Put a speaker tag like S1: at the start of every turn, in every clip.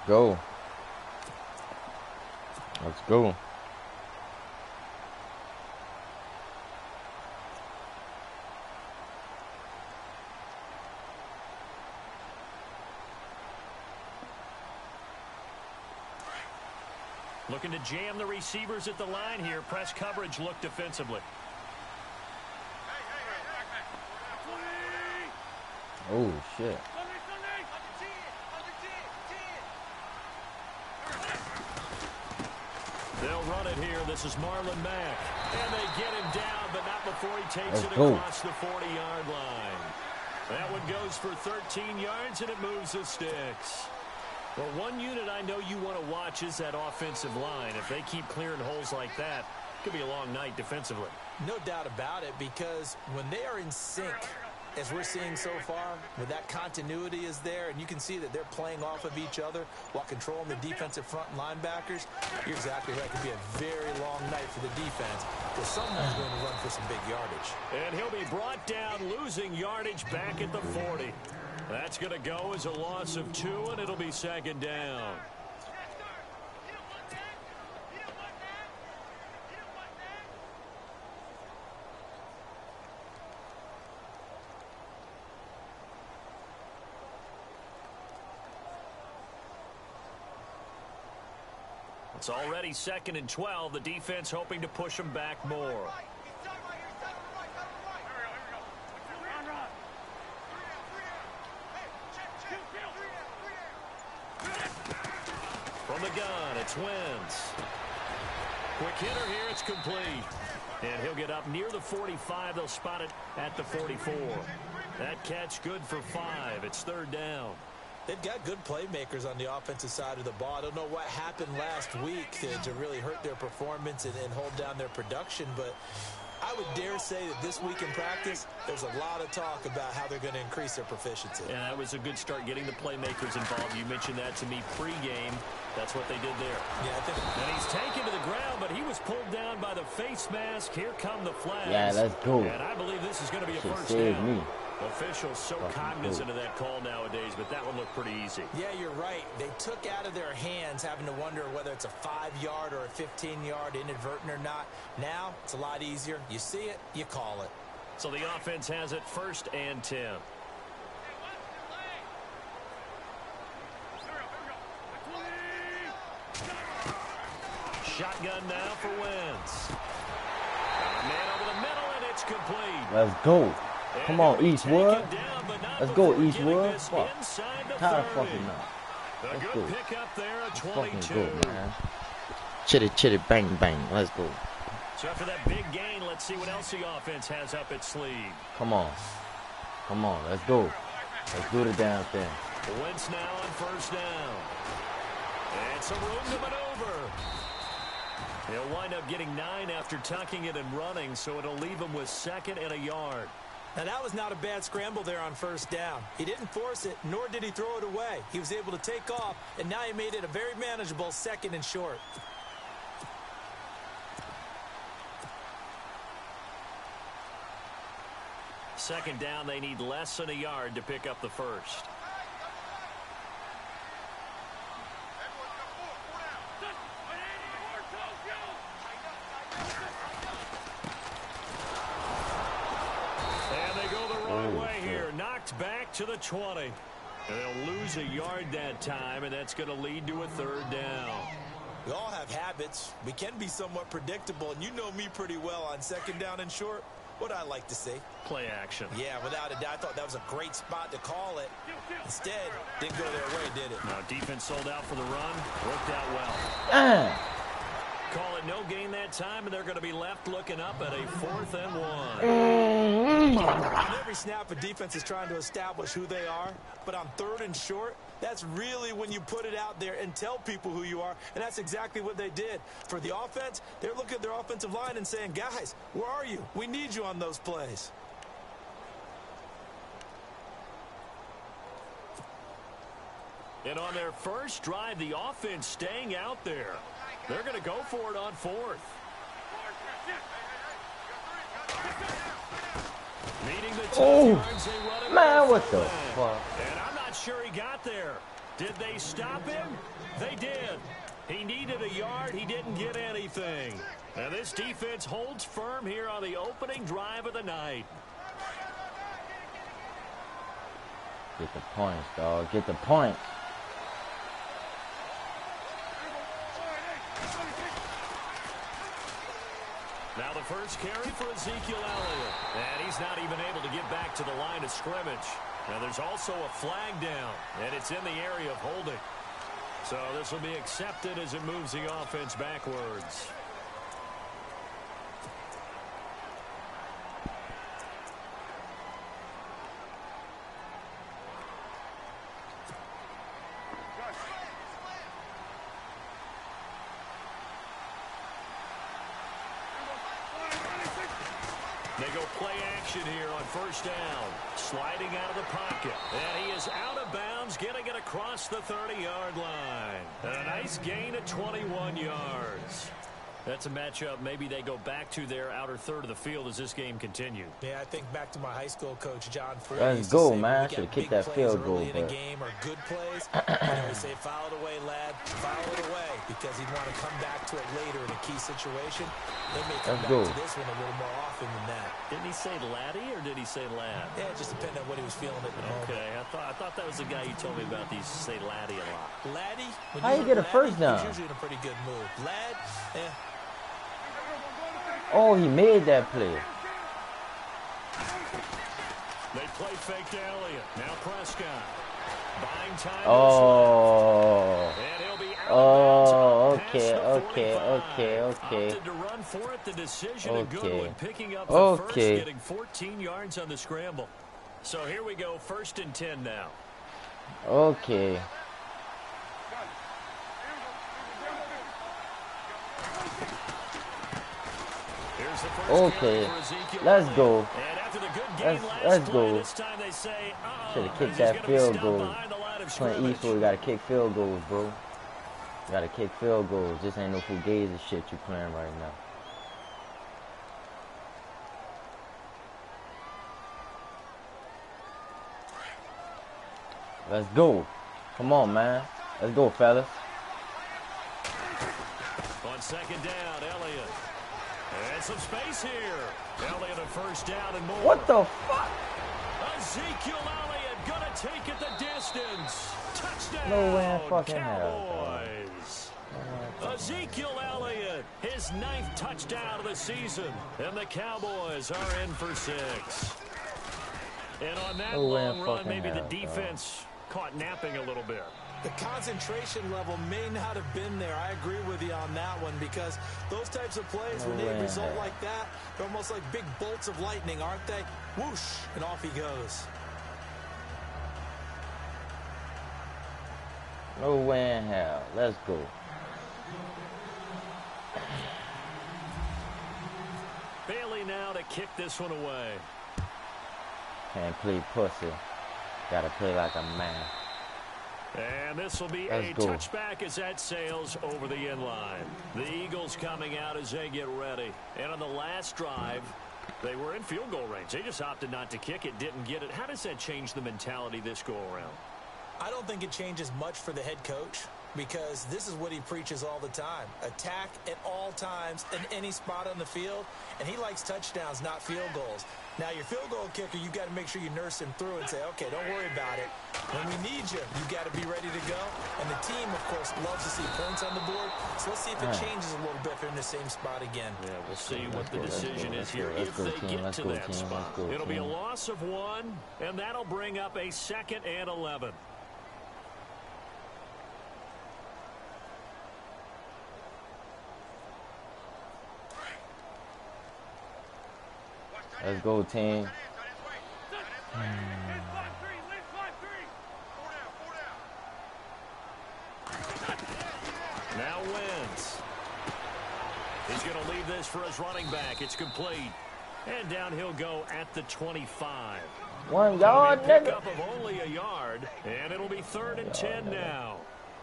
S1: go. Let's go.
S2: Looking to jam the receivers at the line here. Press coverage look defensively.
S1: Oh, shit.
S2: They'll run it here. This is Marlon Mack. And they get him down, but not before he takes it across the 40-yard line. That one goes for 13 yards, and it moves the sticks. Well, one unit I know you want to watch is that offensive line. If they keep clearing holes like that, it could be a long night defensively.
S3: No doubt about it, because when they are in sync, as we're seeing so far, when that continuity is there, and you can see that they're playing off of each other while controlling the defensive front linebackers, you're exactly right. It could be a very long night for the defense, because someone's going to run for some big yardage.
S2: And he'll be brought down, losing yardage back at the 40. That's going to go as a loss of 2, and it'll be second down. It's already 2nd and 12. The defense hoping to push them back more. From the gun, it's Wentz. Quick hitter here, it's complete. And he'll get up near the 45. They'll spot it at the 44. That catch good for 5. It's 3rd down.
S3: They've got good playmakers on the offensive side of the ball. I don't know what happened last week to really hurt their performance and hold down their production, but I would dare say that this week in practice, there's a lot of talk about how they're going to increase their proficiency.
S2: Yeah, that was a good start getting the playmakers involved. You mentioned that to me pregame. That's what they did there.
S3: Yeah, I think.
S2: And he's taken to the ground, but he was pulled down by the face mask. Here come the flags.
S1: Yeah, let's go.
S2: And I believe this is going to be a first down. Officials so cognizant of that call nowadays, but that one looked pretty easy.
S3: Yeah, you're right. They took out of their hands having to wonder whether it's a 5-yard or a 15-yard inadvertent or not. Now, it's a lot easier. You see it, you call it.
S2: So the offense has it 1st and 10. Shotgun now for Wentz. Man over the middle, and it's complete.
S1: Let's go. Come on, Eastwood. Let's go, Eastwood. Fuck. How the fucking not? Let's go. Let's fucking go, man. Chitty, chitty, bang, bang. Let's go.
S2: So after that big gain, let's see what else the offense has up its sleeve.
S1: Come on. Come on, let's go. Let's do the damn thing.
S2: Wentz now on 1st down. And some room to maneuver. He'll wind up getting 9 after tucking it and running, so it'll leave him with 2nd and a yard.
S3: Now, that was not a bad scramble there on 1st down. He didn't force it, nor did he throw it away. He was able to take off, and now he made it a very manageable 2nd and short.
S2: Second down, they need less than a yard to pick up the first. And they go the wrong way here. Knocked back to the 20. And they'll lose a yard that time, and that's going to lead to a 3rd down.
S3: We all have habits. We can be somewhat predictable, and you know me pretty well on 2nd down and short. What I like to see.
S2: Play action.
S3: Yeah, without a doubt. I thought that was a great spot to call it. Instead, didn't go their way, did it?
S2: No, defense sold out for the run. Worked out well. Call it no gain that time, and they're going to be left looking up at a 4th and 1.
S3: On every snap, a defense is trying to establish who they are. But on 3rd and short, that's really when you put it out there and tell people who you are. And that's exactly what they did. For the offense, they're looking at their offensive line and saying, guys, where are you? We need you on those plays.
S2: And on their first drive, the offense staying out there. They're going to go for it on 4th. Meeting the 10 yards, they run it
S1: man, what the fuck?
S2: And I'm not sure he got there. Did they stop him? They did. He needed a yard. He didn't get anything. And this defense holds firm here on the opening drive of the night.
S1: Get the points, dog. Get the points.
S2: Now the first carry for Ezekiel Elliott. And he's not even able to get back to the line of scrimmage. Now there's also a flag down, and it's in the area of holding. So this will be accepted as it moves the offense backwards. They go play action here on first down. Sliding out of the pocket. And he is out of bounds, getting it across the 30-yard line. And a nice gain of 21 yards. That's a matchup maybe they go back to their outer third of the field as this game continues.
S3: Yeah, I think back to my high school coach, John Fruit.
S1: Let's go, man. I should kick that field goal.
S3: In a game or good plays, we say, foul it away, lad. Foul it away, because he'd want to come back to it later in a key situation. They may come back to this one a little more often than that.
S2: Didn't he say laddie or did he say lad?
S3: Yeah, it just depended on what he was feeling at the moment.
S2: Okay, I thought that was the guy you told me about. These say laddie a lot.
S3: Laddie?
S1: How you get a first down?
S3: He's usually in a pretty good move. Lad, eh.
S1: Oh, he made that play.
S2: They play fake to Elliott. Now Prescott. Buying time.
S1: Oh.
S2: And he'll be out
S1: Oh,
S2: of bounds
S1: okay.
S2: Opted to run for it. The decision a good one. Picking up the first, getting 14 yards on the scramble. So here we go. 1st and 10 now.
S1: Okay. Okay, let's go. Let's go. Should have kicked that field goal. ClxntEa5tWxxd's got to kick field goals, bro. You got to kick field goals. This ain't no fugazi shit you playing right now. Let's go. Come on, man. Let's go, fellas.
S2: On 2nd down, Elliott. And some space here. Elliott a first down and more.
S1: What the fuck?
S2: Ezekiel Elliott gonna take it the distance. Touchdown.
S1: No way in fucking
S2: Cowboys. Ezekiel Elliott, his 9th touchdown of the season. And the Cowboys are in for 6. And on that long run, maybe the defense caught napping a little bit.
S3: The concentration level may not have been there. I agree with you on that one, because those types of plays, when they result like that, they're almost like big bolts of lightning, aren't they? Whoosh, and off he goes.
S1: No way in hell. Let's go.
S2: Bailey now to kick this one away.
S1: Can't play pussy. Gotta play like a man.
S2: And this will be a touchback as that sails over the end line. The Eagles coming out as they get ready. And on the last drive, they were in field goal range. They just opted not to kick it, didn't get it. How does that change the mentality this go around?
S3: I don't think it changes much for the head coach, because this is what he preaches all the time. Attack at all times in any spot on the field, and he likes touchdowns, not field goals. Now, your field goal kicker, you've got to make sure you nurse him through and say, okay, don't worry about it. When we need you, you've got to be ready to go. And the team, of course, loves to see points on the board. So let's see if it changes a little bit if they're in the same spot again.
S2: Yeah, we'll see what the decision is here if they get to that spot. It'll be a loss of 1, and that'll bring up a 2nd and 11.
S1: Let's go, team.
S2: Now Wentz. He's going to leave this for his running back. It's complete. And down he'll go at the 25.
S1: 1 yard, nigga.
S2: Pickup of only a yard, and it'll be 3rd and 10 now.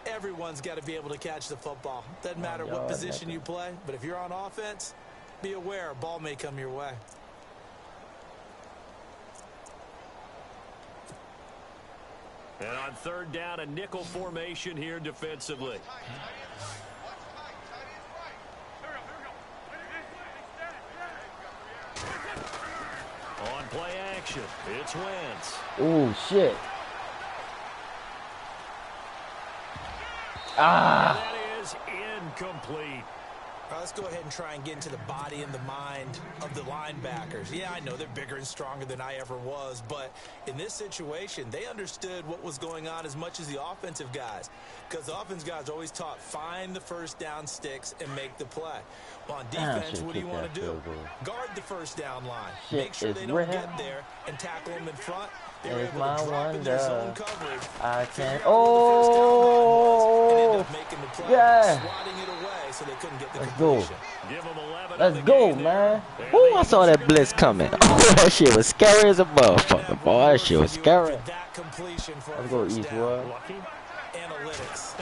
S3: Everyone's got to be able to catch the football. Doesn't matter what position you play, but if you're on offense, be aware a ball may come your way.
S2: And on third down, a nickel formation here defensively. On play action, it's Wentz.
S1: Oh, shit. Ah.
S2: And that is incomplete.
S3: Let's go ahead and try and get into the body and the mind of the linebackers. Yeah, I know they're bigger and stronger than I ever was, but in this situation, they understood what was going on as much as the offensive guys, because the offensive guys always taught find the first down sticks and make the play. Well, on defense, what do you want to do? Guard the first down line. Make sure they don't get there and tackle them in front.
S1: It's my wonder. I can't. Oh, yeah. Let's go. Let's go, man.
S4: Ooh, I saw that blitz coming. Oh, that shit was scary as a motherfucker, boy. That shit was scary.
S1: Let's go, Eastwood.
S3: Analytics.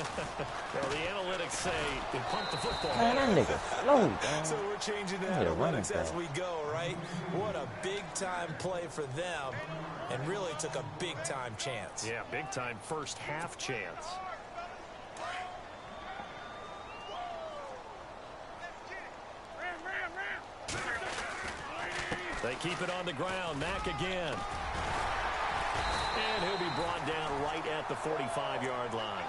S2: Well, the analytics say they pump the football.
S1: Man, that nigga slow.
S3: So we're changing the analytics as we go, right? What a big-time play for them, and really took a big-time chance.
S2: Yeah, big-time first half chance. They keep it on the ground. Mack again. And he'll be brought down right at the 45-yard line.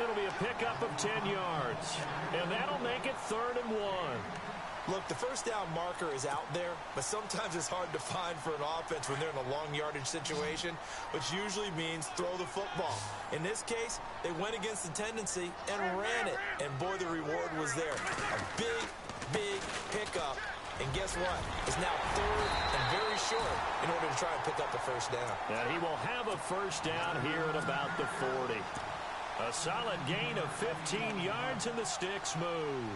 S2: It'll be a pickup of 10 yards. And that'll make it 3rd and 1.
S3: Look, the first down marker is out there, but sometimes it's hard to find for an offense when they're in a long yardage situation, which usually means throw the football. In this case, they went against the tendency and ran it. And boy, the reward was there. A big, big pickup. And guess what? It's now 3rd and very short in order to try and pick up the first down.
S2: And he will have a first down here at about the 40. A solid gain of 15 yards, and the sticks move.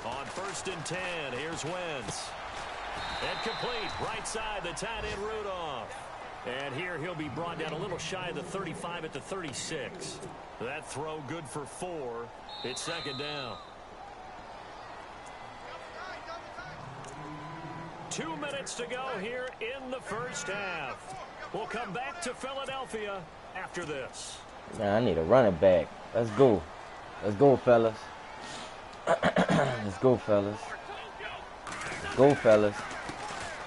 S2: On 1st and 10, here's Wentz. And complete, right side, the tight end Rudolph. And here he'll be brought down a little shy of the 35 at the 36. That throw good for 4. It's 2nd down. 2 minutes to go here in the first half. We'll come back to Philadelphia after this.
S1: Man, I need a running back. Let's go. Let's go, fellas. Let's go, fellas. Go, fellas.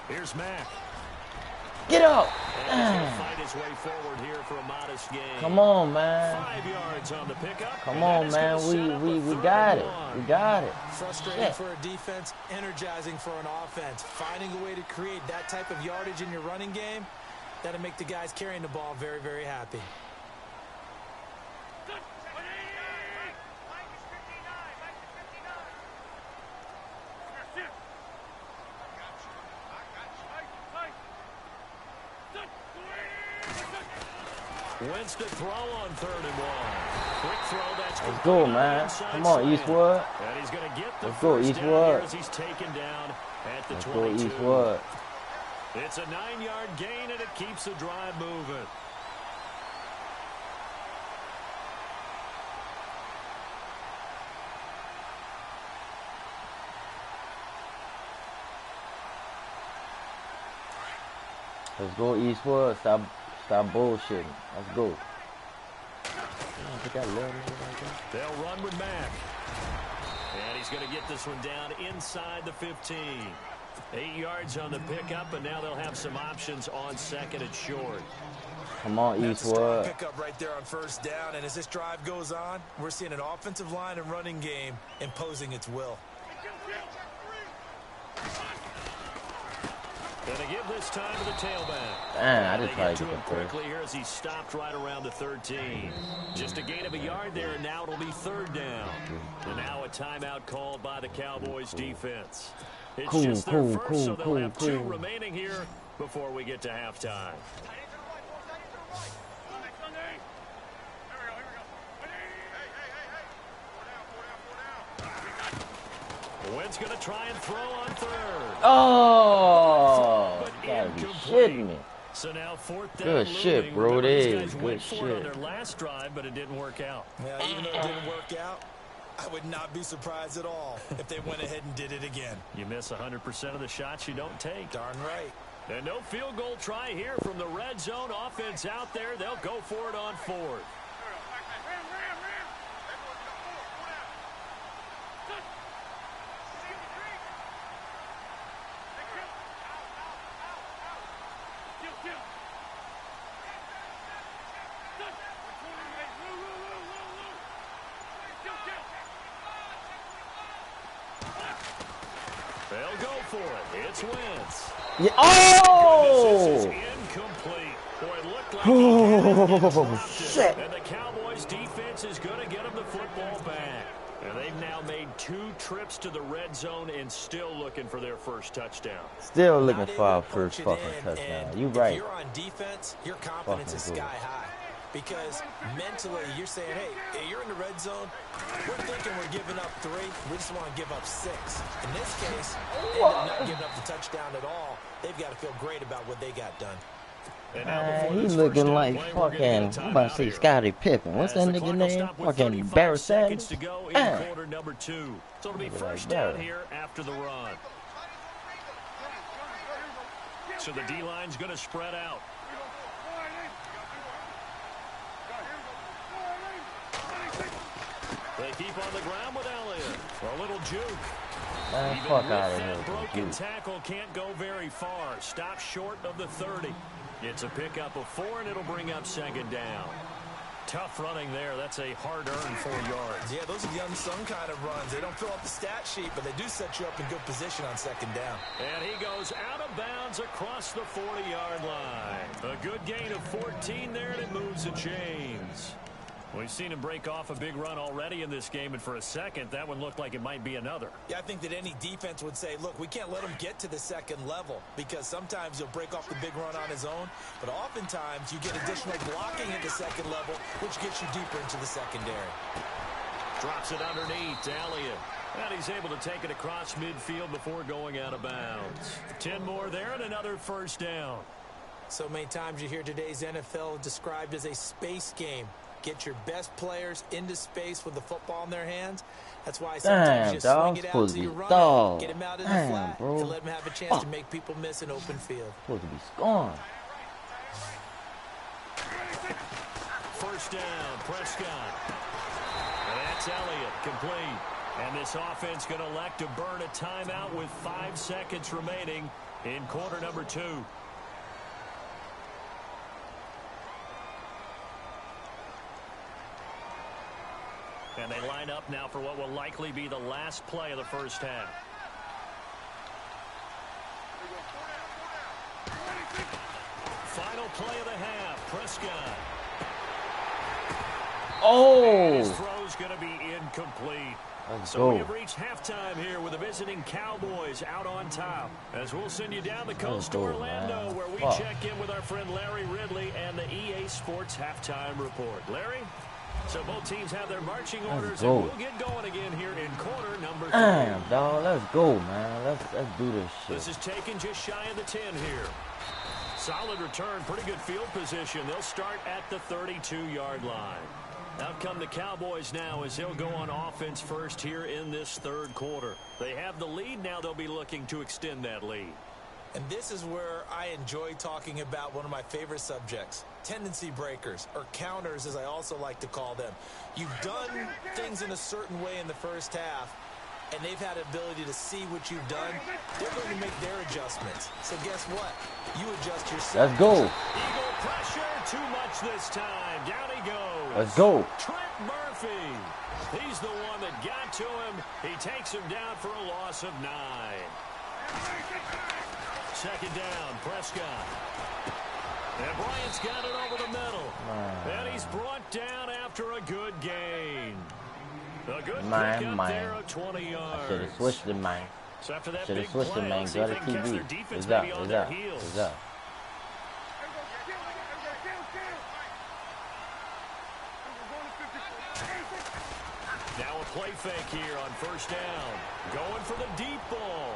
S2: Here's Mack.
S1: Get up.
S2: And he's fight his way forward here for a modest gain.
S1: Come on, man.
S2: 5 yards on the pickup.
S1: Come on, man. We got it. We got it.
S3: Frustrating for a defense, energizing for an offense. Finding a way to create that type of yardage in your running game, that'll make the guys carrying the ball very, very happy.
S2: Wentz to throw on 3rd and 1. Quick throw, that's
S1: Let's go, man. Come on, Eastwood.
S2: And he's going to get the
S1: Let's go, Eastwood.
S2: as he's taken down at the
S1: Let's
S2: 22.
S1: go, Eastwood.
S2: It's a 9-yard gain, and it keeps the drive moving.
S1: Let's go, Eastwood. Stop bullshitting. Let's go.
S2: They'll run with Mack. And he's going to get this one down inside the 15. 8 yards on the pickup, and now they'll have some options on 2nd and short.
S1: Come on, Eastwood.
S3: Pickup right there on 1st down, and as this drive goes on, we're seeing an offensive line and running game imposing its will.
S2: Gonna give this time to the tailback.
S1: Man, I just tried
S2: to
S1: to
S2: him
S1: get there.
S2: quickly here as he stopped right around the 13. Just a gain of a yard there, and now it'll be 3rd down. And now a timeout called by the Cowboys defense. It's just their first, so they'll have 2 remaining here before we get to halftime. Wentz going to try and throw on 3rd.
S1: Oh,
S2: but
S1: gotta be shitting me.
S2: So now fourth down.
S1: Good shit, bro. It is good
S2: shit. On their last drive, but it didn't work out.
S3: Yeah, even though it didn't work out, I would not be surprised at all if they went ahead and did it again.
S2: You miss 100% of the shots you don't take.
S3: Darn right.
S2: And no field goal try here from the red zone. Offense out there. They'll go for it on fourth. They'll go for it. It's Wentz.
S1: Yeah. Oh!
S2: This is incomplete. Boy, it looked like
S1: oh, shit.
S2: And the Cowboys defense is going to get them the football back. And they've now made 2 trips to the red zone and still looking for their first touchdown.
S1: Still looking for our first fucking touchdown. You right.
S3: If you're on defense, your confidence is sky high. Because mentally, you're saying, hey, you're in the red zone. We're thinking we're giving up 3. We just want to give up 6. In this case, they end up not giving up the touchdown at all. They've got to feel great about what they got done.
S1: He's looking like fucking, I'm about to say Scottie Pippen. What's that nigga name? Fucking Barry Sanders?
S2: To go in quarter number 2. So it'll be first down here after the run. So the D-line's going to spread out. They keep on the ground with Elliott. For a little juke.
S1: Man,
S2: Even
S1: fuck
S2: with
S1: out of
S2: that
S1: here.
S2: broken tackle can't go very far. Stop short of the 30. It's a pickup of 4, and it'll bring up second down. Tough running there. That's a hard-earned 4 yards.
S3: Yeah, those are the unsung kind of runs. They don't fill up the stat sheet, but they do set you up in good position on second down.
S2: And he goes out of bounds across the 40-yard line. A good gain of 14 there, and it moves the chains. We've seen him break off a big run already in this game, and for a second, that one looked like it might be another.
S3: Yeah, I think that any defense would say, look, we can't let him get to the second level because sometimes he'll break off the big run on his own, but oftentimes you get additional blocking at the second level, which gets you deeper into the secondary.
S2: Drops it underneath to Elliott. And he's able to take it across midfield before going out of bounds. 10 more there and another first down.
S3: So many times you hear today's NFL described as a space game. Get your best players into space with the football in their hands. That's why sometimes you swing it out to your runner, get him out in the flat, and let him have a chance to make people miss an open field.
S1: Supposed to be scoring.
S2: First down, Prescott. And that's Elliott, complete. And this offense going to elect to burn a timeout with 5 seconds remaining in quarter number 2. And they line up now for what will likely be the last play of the first half. Final play of the half, Prescott.
S1: Oh!
S2: His throw's going to be incomplete. So we have reached halftime here with the visiting Cowboys out on top. As we'll send you down the coast to Orlando, where we check in with our friend Larry Ridley and the EA Sports Halftime Report. Larry? So both teams have their marching orders, and we'll get going again here in quarter number 2.
S1: Damn, dog. Let's go, man. Let's do this shit.
S2: This is taken just shy of the 10 here. Solid return, pretty good field position. They'll start at the 32-yard line. Out come the Cowboys now as they'll go on offense first here in this third quarter. They have the lead now. They'll be looking to extend that lead.
S3: And this is where I enjoy talking about one of my favorite subjects, tendency breakers, or counters as I also like to call them. You've done things in a certain way in the first half, and they've had the ability to see what you've done. They're going to make their adjustments. So guess what? You adjust yourself.
S1: Let's go.
S2: Eagle pressure, too much this time. Down he goes.
S1: Let's go.
S2: Trent Murphy. He's the one that got to him. He takes him down for a loss of 9. Second down, Prescott. And Bryant's got it over the middle. And he's brought down after a good gain. A good pickup there at 20 yards.
S1: I should have switched it, man.
S2: So after that
S1: Should have
S2: big
S1: switched
S2: play,
S1: it, man.
S2: let's see
S1: Go
S2: if
S1: to
S2: they can catch their
S1: TV.
S2: defense
S1: It's up,
S2: maybe on
S1: it's
S2: their
S1: up,
S2: heels.
S1: it's up.
S2: Now a play fake here on first down. Going for the deep ball.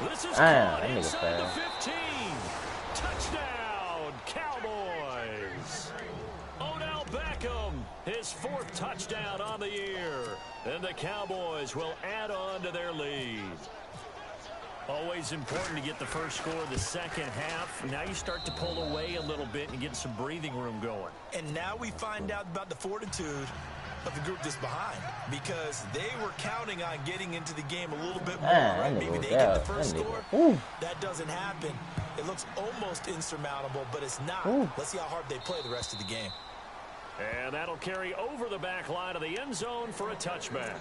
S2: This is
S1: that
S2: caught
S1: nigga
S2: inside the
S1: fast.
S2: 15. Touchdown, Cowboys. Odell Beckham, his 4th touchdown on the year. And the Cowboys will add on to their lead. Always important to get the first score of the second half. Now you start to pull away a little bit and get some breathing room going.
S3: And now we find out about the fortitude of the group that's behind, because they were counting on getting into the game a little bit more, right? Maybe they get the first score. That doesn't happen. It looks almost insurmountable, but it's not. Let's see how hard they play the rest of the game.
S2: And that'll carry over the back line of the end zone for a touchback.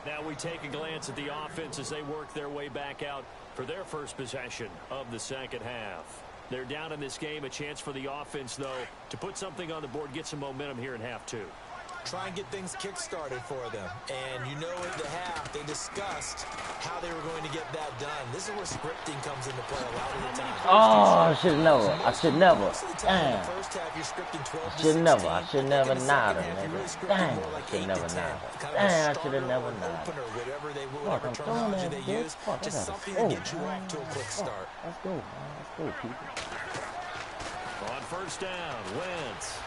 S2: Now we take a glance at the offense as they work their way back out for their first possession of the second half. They're down in this game. A chance for the offense, though, to put something on the board, get some momentum here in half 2.
S3: Try and get things kick-started for them. And you know at the half, they discussed how they were going to get that done. This is where scripting comes into play a lot of the time.
S1: Oh, I should never. I should never.
S3: Damn.
S1: I should never. I should never nodded, nigga. Damn, I should never nodded. Damn, I should have never nodded. Fuck, I'm throwing that bitch. Fuck, I gotta score. Let's go, man. Let's go, people.
S2: On first down, Wentz.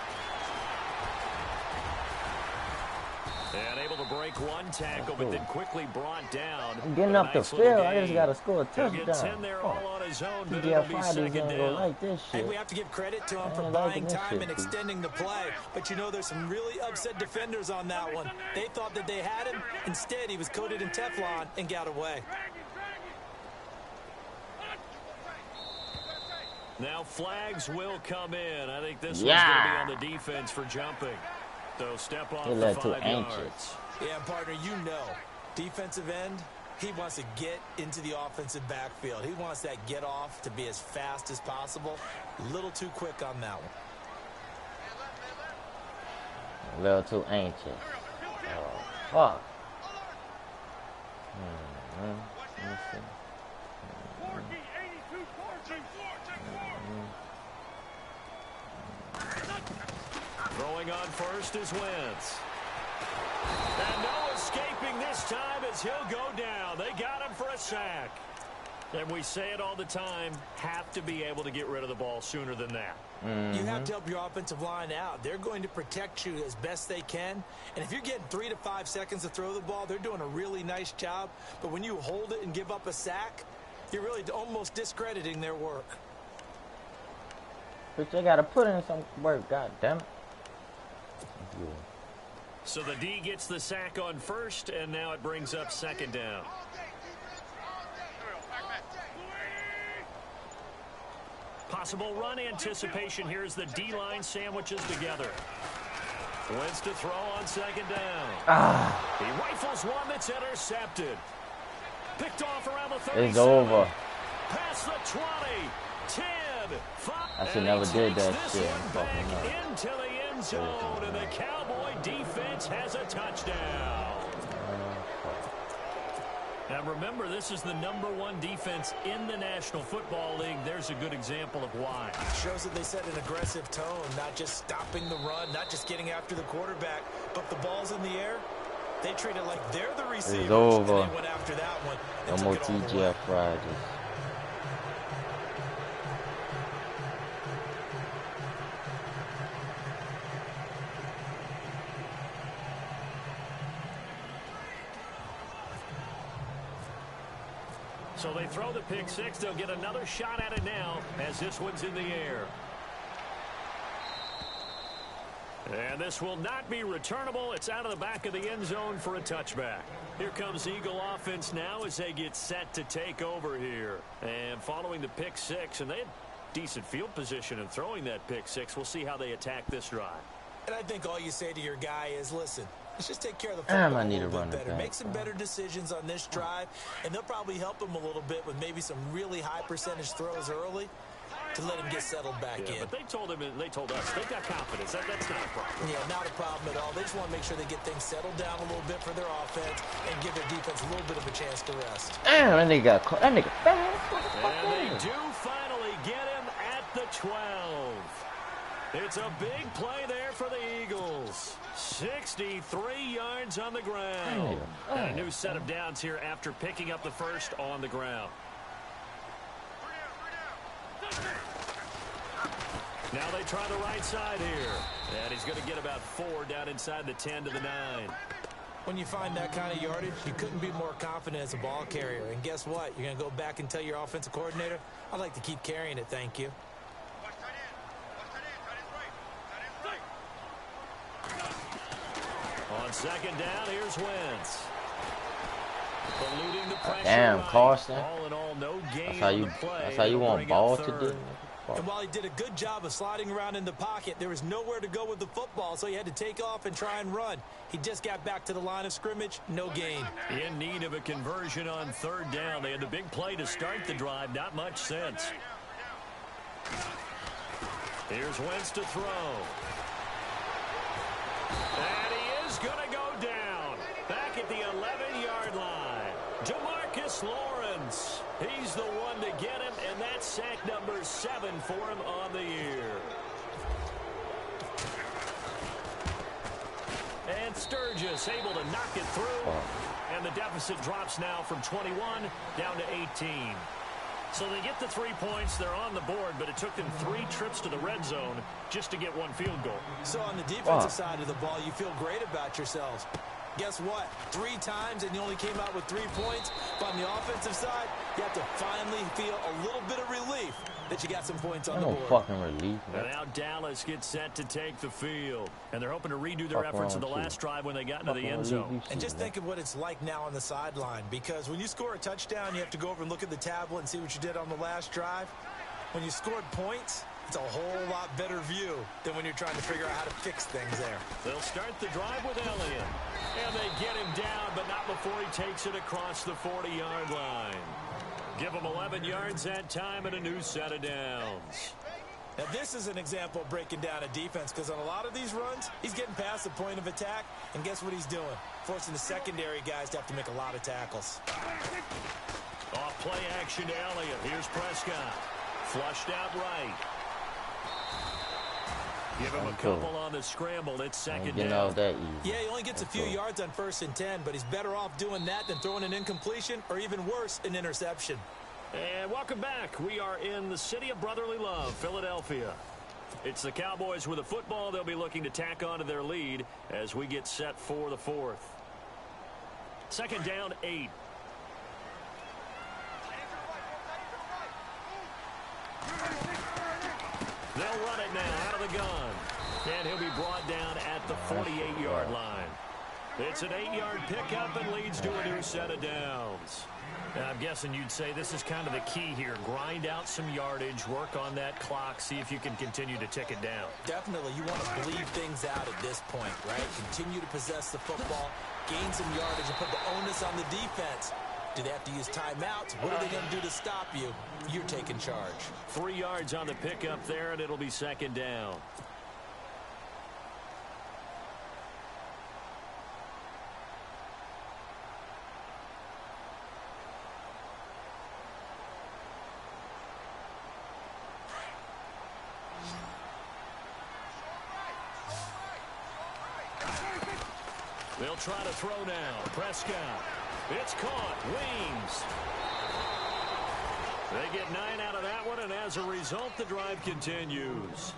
S2: And able to break one tackle, but then quickly brought down.
S1: I'm getting up the field. I just got to score a touchdown.
S2: Get 10 there all on his own, but
S1: ClxntEa5t's gonna go like this shit.
S3: And we have to give credit to him for buying time and extending the play. But you know, there's some really upset defenders on that one. They thought that they had him. Instead, he was coated in Teflon and got away.
S2: Now flags will come in. I think this one's going to be on the defense for jumping. So step off the 5 yards.
S3: Yeah, partner, you know, defensive end, he wants to get into the offensive backfield. He wants that get off to be as fast as possible. A little too quick on that one.
S1: A little too anxious. Oh, fuck.
S2: Throwing on first is Wentz. And no escaping this time as he'll go down. They got him for a sack. And we say it all the time, have to be able to get rid of the ball sooner than that.
S3: You have to help your offensive line out. They're going to protect you as best they can. And if you're getting 3 to 5 seconds to throw the ball, they're doing a really nice job. But when you hold it and give up a sack, you're really almost discrediting their work.
S1: But they got to put in some work, god damn it.
S2: So the D gets the sack on first, and now it brings up second down. Possible run anticipation here as the D-line sandwiches together. Wentz to throw on second down. He rifles one that's intercepted. Picked off around the 30.
S1: It's over.
S2: Past the 20. 10. 5.
S1: I should never did that shit.
S2: Into the end zone, and the Cowboy defense has a touchdown. Now remember, this is the #1 defense in the National Football League. There's a good example of why.
S3: Shows that they set an aggressive tone, not just stopping the run, not just getting after the quarterback, but the ball's in the air. They treat it like they're the receivers.
S1: It's over.
S3: And they went after that one.
S1: No more TGF Fridays.
S2: So they throw the pick six. They'll get another shot at it now as this one's in the air. And this will not be returnable. It's out of the back of the end zone for a touchback. Here comes Eagle offense now as they get set to take over here. And following the pick six, and they had decent field position in throwing that pick six. We'll see how they attack this drive.
S3: And I think all you say to your guy is, listen, let's just take care of the football
S1: I need to
S3: little
S1: run
S3: bit
S1: it
S3: better.
S1: back.
S3: Make some better decisions on this drive, and they'll probably help him a little bit with maybe some really high percentage throws early to let him get settled back in.
S2: But they told him, they told us, they've got confidence. That's not a problem.
S3: Yeah, not a problem at all. They just want to make sure they get things settled down a little bit for their offense and give their defense a little bit of a chance to rest.
S1: Damn, that nigga got caught. That nigga fast.
S2: And they do finally get him at the 12. It's a big play there for the Eagles. 63 yards on the ground. And a new set of downs here after picking up the first on the ground. Now they try the right side here. And he's going to get about 4 down inside the 10 to the 9.
S3: When you find that kind of yardage, you couldn't be more confident as a ball carrier. And guess what? You're going to go back and tell your offensive coordinator, I'd like to keep carrying it, thank you.
S2: On second down, here's Wentz. Eluding the pressure.
S1: Damn, Carson.
S2: All in all, no gain
S1: That's how you want ball to do.
S3: And while he did a good job of sliding around in the pocket, there was nowhere to go with the football, so he had to take off and try and run. He just got back to the line of scrimmage, no gain.
S2: In need of a conversion on third down. They had the big play to start the drive, not much sense. Here's Wentz to throw. And he is going to go down. Back at the 11-yard line. Demarcus Lawrence. He's the one to get him, and that's sack number 7 for him on the year. And Sturgis able to knock it through. And the deficit drops now from 21 down to 18. So they get the 3 points. They're on the board, but it took them 3 trips to the red zone just to get 1 field goal.
S3: So on the defensive side of the ball, you feel great about yourselves. Guess what? 3 times and you only came out with 3 points. But on the offensive side, you have to finally feel a little bit of relief that you got some points on the board.
S1: Fucking relief.
S2: And now Dallas gets set to take the field. And they're hoping to redo their efforts in the last drive when they got into the end zone.
S3: And just think of what it's like now on the sideline. Because when you score a touchdown, you have to go over and look at the tablet and see what you did on the last drive. When you scored points, it's a whole lot better view than when you're trying to figure out how to fix things there.
S2: They'll start the drive with Elliott. And they get him down, but not before he takes it across the 40-yard line. Give him 11 yards that time and a new set of downs.
S3: Now, this is an example of breaking down a defense, because on a lot of these runs, he's getting past the point of attack, and guess what he's doing? Forcing the secondary guys to have to make a lot of tackles.
S2: Off play action to Elliott. Here's Prescott. Flushed out right. Give him a couple on the scramble. It's second down.
S3: Yeah, he only gets a few yards on 1st and 10, but he's better off doing that than throwing an incompletion, or even worse, an interception.
S2: And welcome back. We are in the city of brotherly love, Philadelphia. It's the Cowboys with a football. They'll be looking to tack on to their lead as we get set for the 4th. Second down, 8. They'll run it now out of the gun. And he'll be brought down at the 48-yard line. It's an 8-yard pickup and leads to a new set of downs. And I'm guessing you'd say this is kind of the key here. Grind out some yardage, work on that clock, see if you can continue to tick it down.
S3: Definitely. You want to bleed things out at this point, right? Continue to possess the football, gain some yardage, and put the onus on the defense. Do they have to use timeouts? What are they going to do to stop you? You're taking charge.
S2: 3 yards on the pickup there, and it'll be second down. They'll try to throw now. Prescott. It's caught. Wings. They get 9 out of that one, and as a result, the drive continues.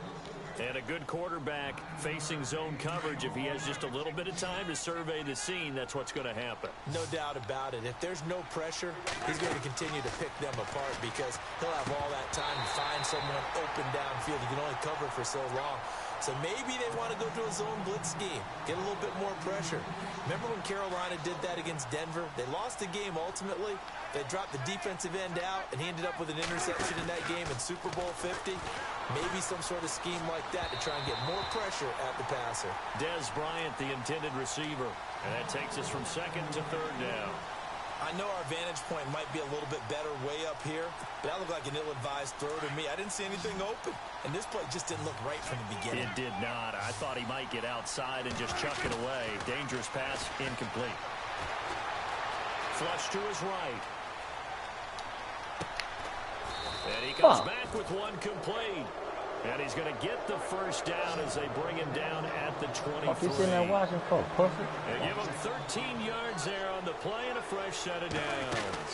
S2: And a good quarterback facing zone coverage. If he has just a little bit of time to survey the scene, that's what's going to happen.
S3: No doubt about it. If there's no pressure, he's going to continue to pick them apart because he'll have all that time to find someone open downfield. He can only cover for so long. So maybe they want to go to a zone blitz scheme, get a little bit more pressure. Remember when Carolina did that against Denver? They lost the game ultimately. They dropped the defensive end out, and he ended up with an interception in that game in Super Bowl 50. Maybe some sort of scheme like that to try and get more pressure at the passer.
S2: Dez Bryant, the intended receiver. And that takes us from second to third down.
S3: I know our vantage point might be a little bit better way up here, but that looked like an ill-advised throw to me. I didn't see anything open, and this play just didn't look right from the beginning.
S2: It did not. I thought he might get outside and just chuck it away. Dangerous pass, incomplete. Flush to his right. And he comes back with one complete. And he's going to get the first down as they bring him down at the 23.
S1: He's sitting there watching for perfect.
S2: They give him 13 yards there on the play and a fresh set of downs.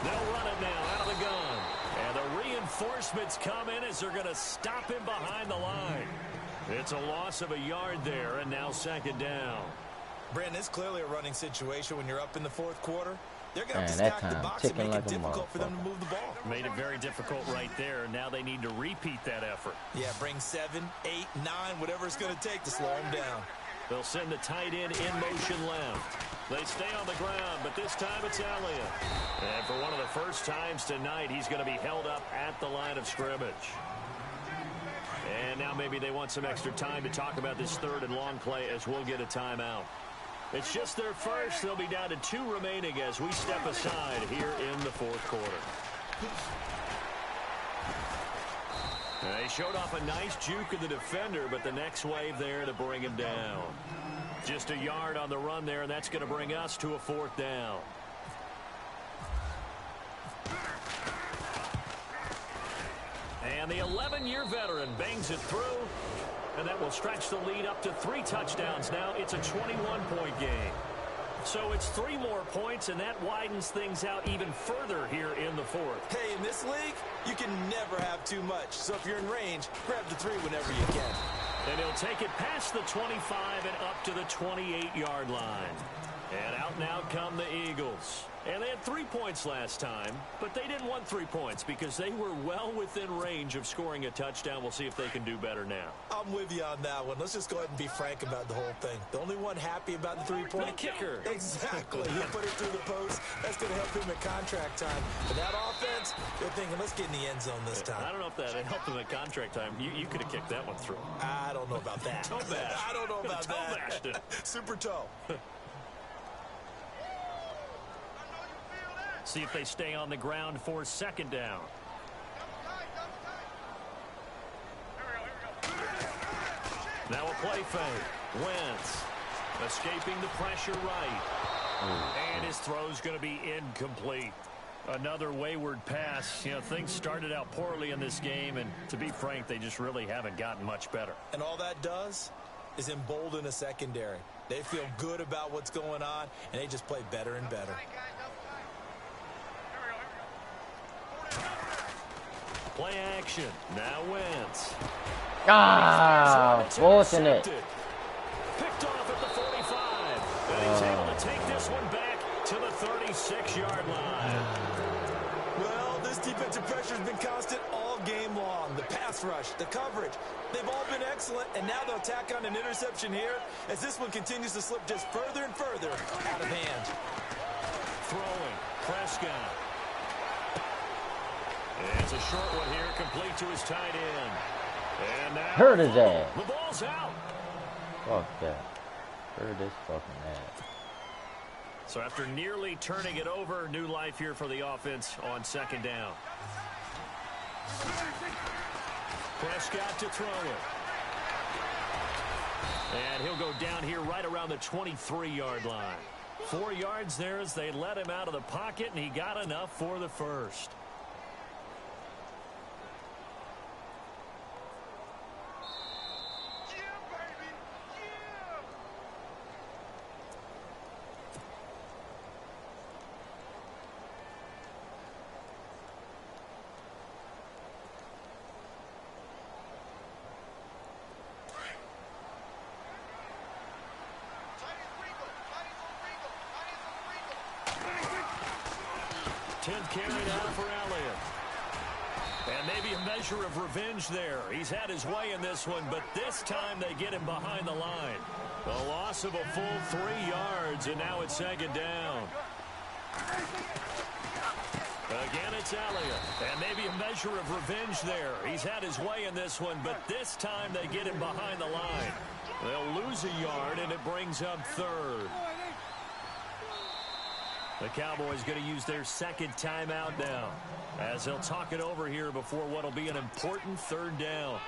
S2: They'll run it now out of the gun. And the reinforcements come in as they're going to stop him behind the line. It's a loss of a yard there, and now second down.
S3: Brandon, it's clearly a running situation when you're up in the fourth quarter. They're going to have to stack the box and make it difficult for them to move the ball.
S2: Made it very difficult right there. Now they need to repeat that effort.
S3: Yeah, bring 7, 8, 9, whatever it's going to take to slow them down.
S2: They'll send the tight end in motion left. They stay on the ground, but this time it's Elliott. And for one of the first times tonight, he's going to be held up at the line of scrimmage. And now maybe they want some extra time to talk about this third and long play as we'll get a timeout. It's just their first. They'll be down to 2 remaining as we step aside here in the fourth quarter. They showed off a nice juke of the defender, but the next wave there to bring him down. Just a yard on the run there, and that's going to bring us to a 4th down. And the 11-year veteran bangs it through, and that will stretch the lead up to 3 touchdowns now. It's a 21-point game. So it's 3 more points, and that widens things out even further here in the 4th.
S3: Hey, in this league, you can never have too much. So if you're in range, grab the 3 whenever you can.
S2: And he'll take it past the 25 and up to the 28-yard line. And out and out come the Eagles. And they had 3 points last time, but they didn't want 3 points because they were well within range of scoring a touchdown. We'll see if they can do better now.
S3: I'm with you on that one. Let's just go ahead and be frank about the whole thing. The only one happy about the 3-point?
S2: The kicker.
S3: Exactly. He put it through the post. That's going to help him at contract time. But that offense, they're thinking, let's get in the end zone this time.
S2: I don't know if that helped him at contract time. You could have kicked that one through.
S3: I don't know about that.
S2: Toe bash.
S3: I don't know about that.
S2: Toe
S3: Super toe.
S2: See if they stay on the ground for second down. Now a play fake. Wentz escaping the pressure right. And his throw's going to be incomplete. Another wayward pass. You know, things started out poorly in this game, and to be frank, they just really haven't gotten much better.
S3: And all that does is embolden a secondary. They feel good about what's going on, and they just play better and better.
S2: Play action. Now Wentz.
S1: Forcing it.
S2: Picked off at the 45. And he's able to take this one back to the 36-yard line.
S3: Well, this defensive pressure has been constant all game long. The pass rush, the coverage, they've all been excellent, and now they'll tack on an interception here as this one continues to slip just further and further out of hand.
S2: Throwing. Prescott. It's a short one here, complete to his tight end. And now
S1: Hurt his ass.
S2: the ball's out.
S1: Fuck that. Hurt his fucking ass.
S2: So after nearly turning it over, new life here for the offense on second down. Prescott to throw it. And he'll go down here right around the 23-yard line. 4 yards there as they let him out of the pocket, and he got enough for the first. Carry now for Elliott. And maybe a measure of revenge there. He's had his way in this one, but this time they get him behind the line. A loss of a full 3 yards, and now it's second down. Again, it's Elliott. And maybe a measure of revenge there. He's had his way in this one, but this time they get him behind the line. They'll lose a yard, and it brings up third. The Cowboys going to use their second timeout now as they'll talk it over here before what will be an important third down.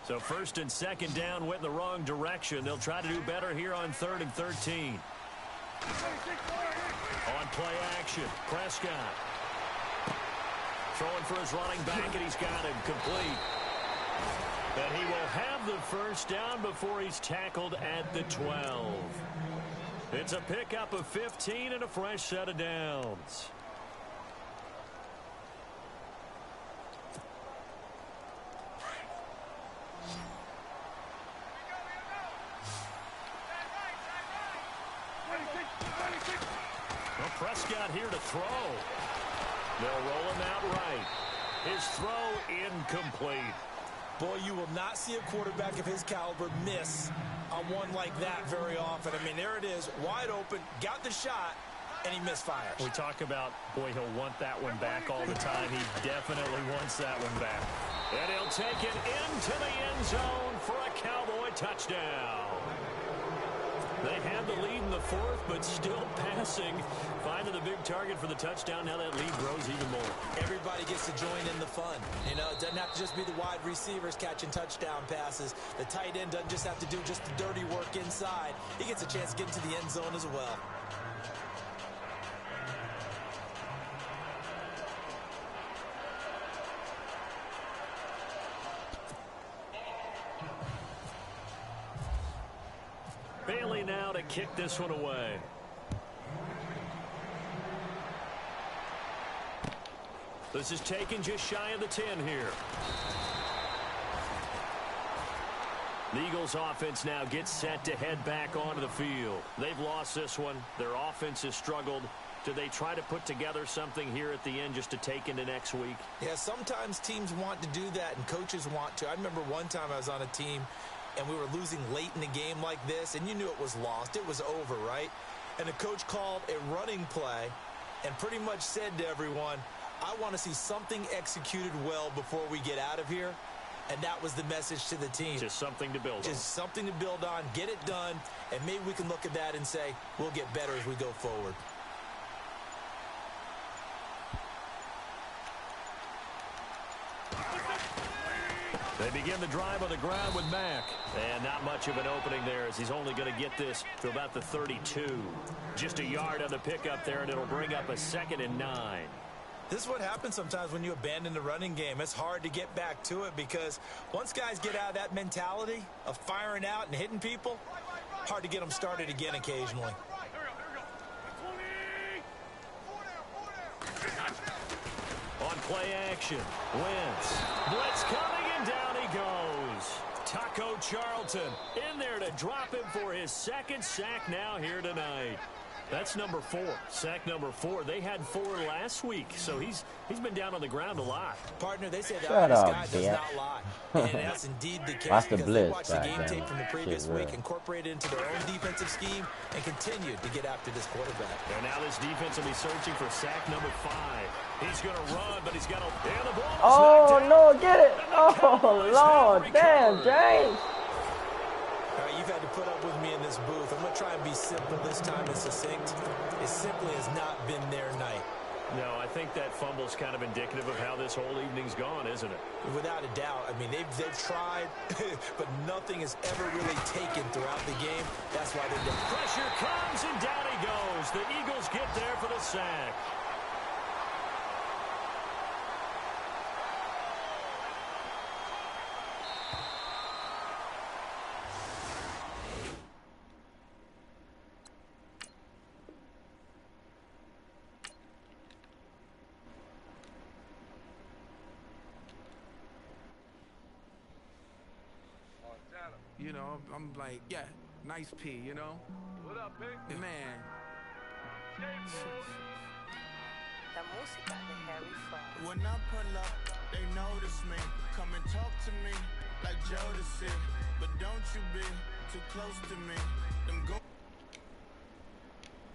S2: So first and second down went in the wrong direction. They'll try to do better here on 3rd and 13. On play action, Prescott. Throwing for his running back, and he's got him complete. And he will have the first down before he's tackled at the 12. It's a pickup of 15 and a fresh set of downs. Well, Prescott here to throw. They'll roll him out right. His throw incomplete.
S3: Boy, you will not see a quarterback of his caliber miss on one like that very often. I mean, there it is, wide open, got the shot, and he misfires.
S2: We talk about, boy, he'll want that one back all the time. He definitely wants that one back. And he'll take it into the end zone for a Cowboy touchdown. They had the lead in the fourth, but still passing. Finding the big target for the touchdown. Now that lead grows even more.
S3: Everybody gets to join in the fun. You know, it doesn't have to just be the wide receivers catching touchdown passes. The tight end doesn't just have to do just the dirty work inside. He gets a chance to get into the end zone as well.
S2: Bailey now to kick this one away. This is taken just shy of the 10 here. The Eagles offense now gets set to head back onto the field. They've lost this one. Their offense has struggled. Do they try to put together something here at the end just to take into next week?
S3: Yeah, sometimes teams want to do that and coaches want to. I remember one time I was on a team and we were losing late in a game like this, and you knew it was lost. It was over, right? And the coach called a running play and pretty much said to everyone, I want to see something executed well before we get out of here. And that was the message to the team.
S2: Just something to build on.
S3: Just something to build on, get it done, and maybe we can look at that and say, we'll get better as we go forward.
S2: They begin the drive on the ground with Mack. And not much of an opening there as he's only going to get this to about the 32. Just a yard on the pickup there, and it'll bring up a 2nd and 9.
S3: This is what happens sometimes when you abandon the running game. It's hard to get back to it because once guys get out of that mentality of firing out and hitting people, hard to get them started again occasionally.
S2: On play action, Wentz. Blitz coming, and down he goes. Taco Charlton in there to drop him for his 2nd sack now here tonight. That's number 4. Sack number 4. They had 4 last week, so he's been down on the ground a lot.
S3: Partner, they say
S1: that
S3: this guy does not lie. And that's indeed the case.
S1: Watch the
S3: because
S1: blitz
S3: they watched the game tape from the previous week, incorporated into their own defensive scheme, and continued to get after this quarterback.
S2: And now this defense will be searching for sack number 5. He's going to run, but he's got to... And the ball is
S1: oh, no, get it. Oh, Lord. Damn, James.
S3: All right, you've had to put up with me in this booth. I'm going to try and be simple this time and succinct. It simply has not been their night.
S2: No, I think that fumble's kind of indicative of how this whole evening's gone, isn't it?
S3: Without a doubt. I mean, they've tried, but nothing has ever really taken throughout the game. That's why they've done.
S2: Pressure comes, and down he goes. The Eagles get there for the sack.
S5: You know, I'm like, yeah, nice P, you know? What up, big? Man. When I pull up, they notice me. Come and talk to me like Jodeci. But don't you be too close to me. Them go